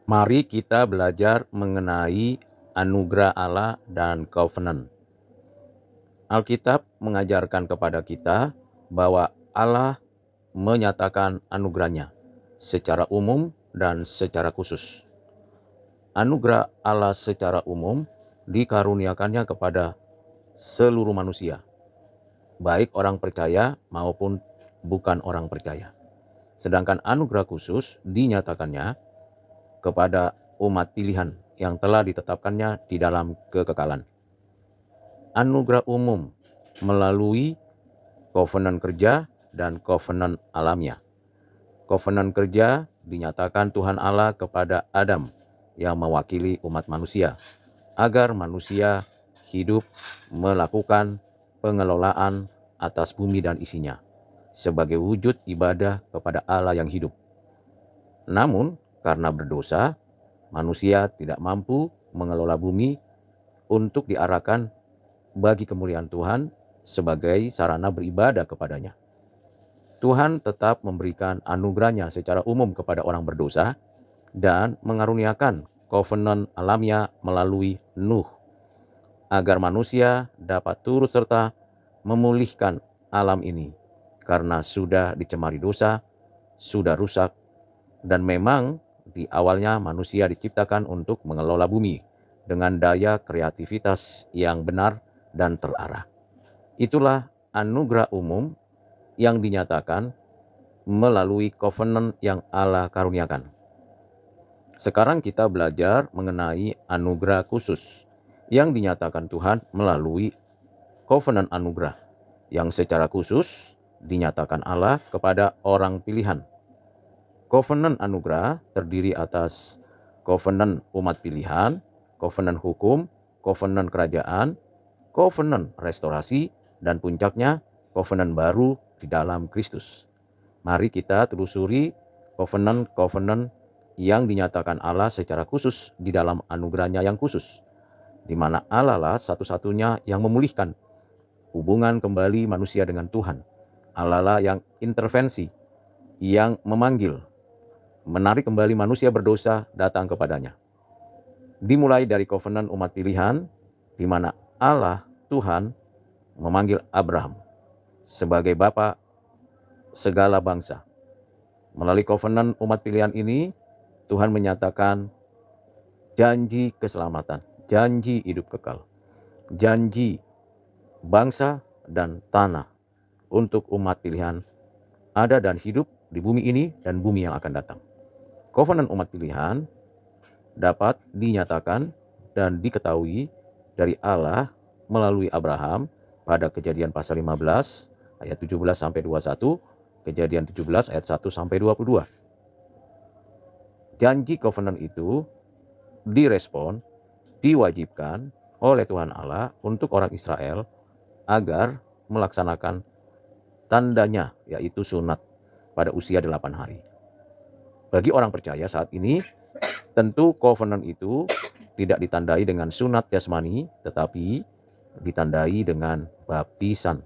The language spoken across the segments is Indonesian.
Mari kita belajar mengenai anugerah Allah dan covenant. Alkitab mengajarkan kepada kita bahwa Allah menyatakan anugerahnya secara umum dan secara khusus. Anugerah Allah secara umum dikaruniakannya kepada seluruh manusia, baik orang percaya maupun bukan orang percaya. Sedangkan anugerah khusus dinyatakannya kepada umat pilihan yang telah ditetapkannya di dalam kekekalan. Anugerah umum melalui kovenan kerja dan kovenan alamiah. Kovenan kerja dinyatakan Tuhan Allah kepada Adam yang mewakili umat manusia, agar manusia hidup melakukan pengelolaan atas bumi dan isinya sebagai wujud ibadah kepada Allah yang hidup. Namun, karena berdosa, manusia tidak mampu mengelola bumi untuk diarahkan bagi kemuliaan Tuhan sebagai sarana beribadah kepadanya. Tuhan tetap memberikan anugerahnya secara umum kepada orang berdosa dan mengaruniakan kovenan alamiah melalui Nuh, agar manusia dapat turut serta memulihkan alam ini karena sudah dicemari dosa, sudah rusak, dan memang di awalnya manusia diciptakan untuk mengelola bumi dengan daya kreativitas yang benar dan terarah. Itulah anugerah umum yang dinyatakan melalui covenant yang Allah karuniakan. Sekarang kita belajar mengenai anugerah khusus yang dinyatakan Tuhan melalui covenant anugerah yang secara khusus dinyatakan Allah kepada orang pilihan. Covenant anugerah terdiri atas covenant umat pilihan, covenant hukum, covenant kerajaan, covenant restorasi, dan puncaknya covenant baru di dalam Kristus. Mari kita telusuri covenant yang dinyatakan Allah secara khusus di dalam anugerahnya yang khusus, di mana Allah lah satu-satunya yang memulihkan hubungan kembali manusia dengan Tuhan. Allah lah yang intervensi, yang memanggil, menarik kembali manusia berdosa datang kepadanya. Dimulai dari covenant umat pilihan, di mana Allah Tuhan memanggil Abraham sebagai bapa segala bangsa. Melalui covenant umat pilihan ini, Tuhan menyatakan janji keselamatan, janji hidup kekal, janji bangsa dan tanah untuk umat pilihan ada dan hidup di bumi ini dan bumi yang akan datang. Covenant umat pilihan dapat dinyatakan dan diketahui dari Allah melalui Abraham pada Kejadian pasal 15 ayat 17 sampai 21, Kejadian 17 ayat 1 sampai 22. Janji covenant itu direspon, diwajibkan oleh Tuhan Allah untuk orang Israel agar melaksanakan tandanya, yaitu sunat pada usia 8 hari. Bagi orang percaya saat ini, tentu covenant itu tidak ditandai dengan sunat jasmani, tetapi ditandai dengan baptisan.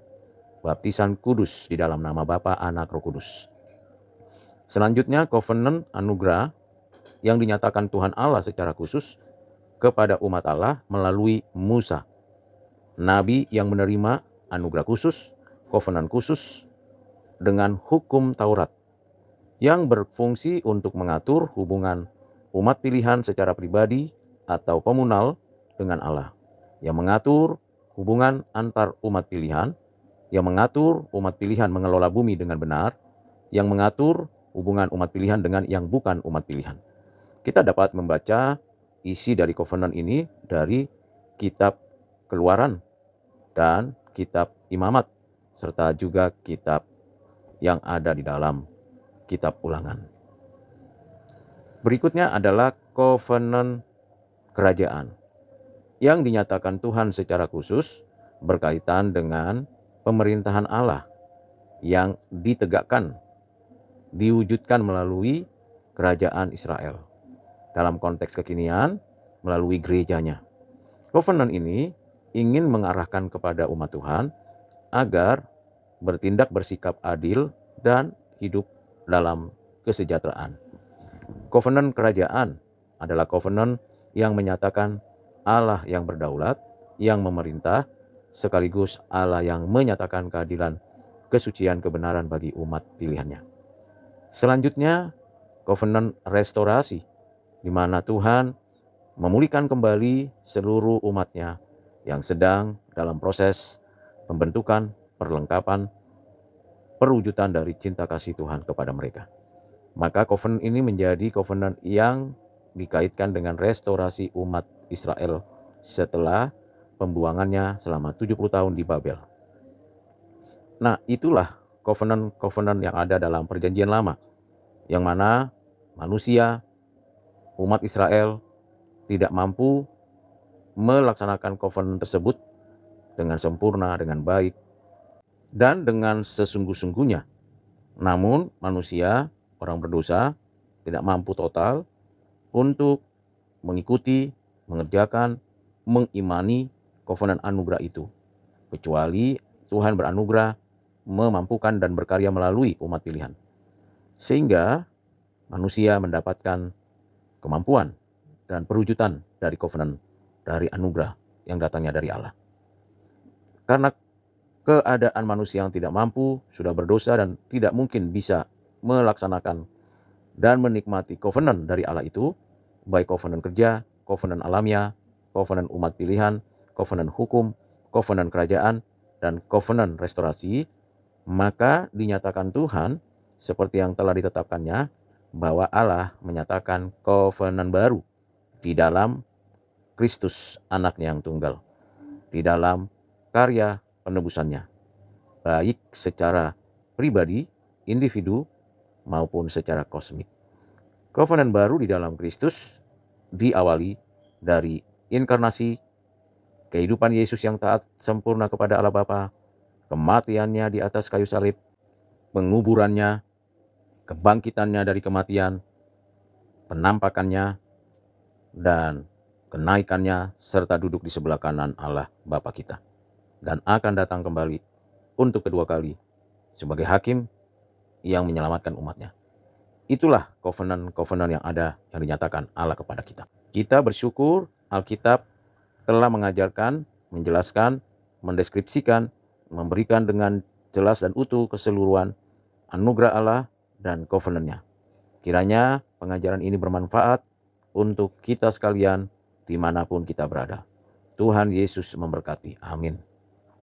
Baptisan kudus di dalam nama Bapa, Anak, Roh Kudus. Selanjutnya, covenant anugerah yang dinyatakan Tuhan Allah secara khusus kepada umat Allah melalui Musa, nabi yang menerima anugerah khusus, covenant khusus dengan hukum Taurat yang berfungsi untuk mengatur hubungan umat pilihan secara pribadi atau komunal dengan Allah, yang mengatur hubungan antar umat pilihan, yang mengatur umat pilihan mengelola bumi dengan benar, yang mengatur hubungan umat pilihan dengan yang bukan umat pilihan. Kita dapat membaca isi dari covenant ini dari kitab Keluaran dan kitab Imamat, serta juga kitab yang ada di dalam kitab Ulangan. Berikutnya adalah covenant kerajaan yang dinyatakan Tuhan secara khusus berkaitan dengan pemerintahan Allah yang ditegakkan, diwujudkan melalui kerajaan Israel. Dalam konteks kekinian, melalui gerejanya. Covenant ini ingin mengarahkan kepada umat Tuhan agar bertindak bersikap adil dan hidup dalam kesejahteraan. Covenant kerajaan adalah covenant yang menyatakan Allah yang berdaulat, yang memerintah, sekaligus Allah yang menyatakan keadilan, kesucian, kebenaran bagi umat pilihannya. Selanjutnya, covenant restorasi, di mana Tuhan memulihkan kembali seluruh umatnya yang sedang dalam proses pembentukan, perlengkapan, perwujudan dari cinta kasih Tuhan kepada mereka. Maka covenant ini menjadi covenant yang dikaitkan dengan restorasi umat Israel setelah pembuangannya selama 70 tahun di Babel. Nah, itulah covenant-covenant yang ada dalam perjanjian lama, yang mana manusia, umat Israel tidak mampu melaksanakan covenant tersebut dengan sempurna, dengan baik, dan dengan sesungguh-sungguhnya. Namun manusia, orang berdosa, tidak mampu total untuk mengikuti, mengerjakan, mengimani covenant anugerah itu, kecuali Tuhan beranugerah memampukan dan berkarya melalui umat pilihan, sehingga manusia mendapatkan kemampuan dan perwujudan dari covenant, dari anugerah yang datangnya dari Allah. Karena keadaan manusia yang tidak mampu, sudah berdosa dan tidak mungkin bisa melaksanakan dan menikmati covenant dari Allah itu, baik covenant kerja, covenant alamiah, covenant umat pilihan, covenant hukum, covenant kerajaan, dan covenant restorasi, maka dinyatakan Tuhan seperti yang telah ditetapkannya, bahwa Allah menyatakan covenant baru di dalam Kristus anaknya yang tunggal, di dalam karya penebusannya, baik secara pribadi, individu, maupun secara kosmik. Covenant baru di dalam Kristus diawali dari inkarnasi, kehidupan Yesus yang taat sempurna kepada Allah Bapa, kematiannya di atas kayu salib, penguburannya, kebangkitannya dari kematian, penampakannya, dan kenaikannya, serta duduk di sebelah kanan Allah Bapa kita, dan akan datang kembali untuk kedua kali sebagai hakim yang menyelamatkan umatnya. Itulah covenant-covenant yang ada, yang dinyatakan Allah kepada kita. Kita bersyukur Alkitab telah mengajarkan, menjelaskan, mendeskripsikan, memberikan dengan jelas dan utuh keseluruhan anugerah Allah dan covenant-nya. Kiranya pengajaran ini bermanfaat untuk kita sekalian dimanapun kita berada. Tuhan Yesus memberkati. Amin.